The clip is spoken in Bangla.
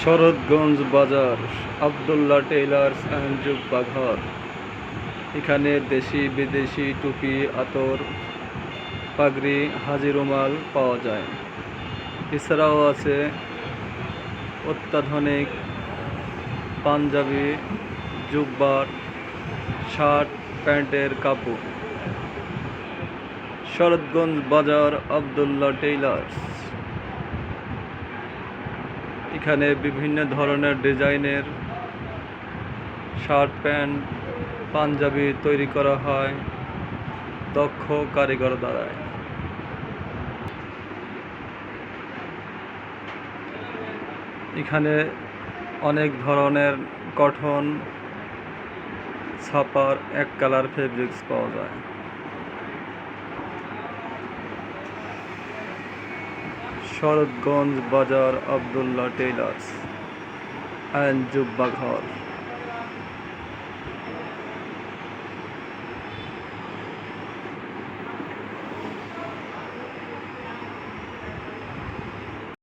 শরৎগঞ্জ বাজার, আব্দুল্লাহ টেইলার্স অ্যান্ড জুব্বা ঘর। এখানে দেশি বিদেশি টুপি, আতর, পাগড়ি, হাজি রুমাল পাওয়া যায়। এছাড়াও আছে অত্যাধুনিক পাঞ্জাবি, জুব্বার, শার্ট, প্যান্টের কাপড়। শরৎগঞ্জ বাজার, আব্দুল্লাহ টেইলার্স। এখানে বিভিন্ন ধরনের ডিজাইনের শার্ট, প্যান্ট, পাঞ্জাবি তৈরি করা হয় দক্ষ কারিগর দ্বারা। এখানে অনেক ধরনের কটন, ছাপার, এক কালার ফেব্রিক্স পাওয়া যায়। শরৎগঞ্জ বাজার, আব্দুল্লাহ টেইলার্স অ্যান্ড জুব্বা ঘর।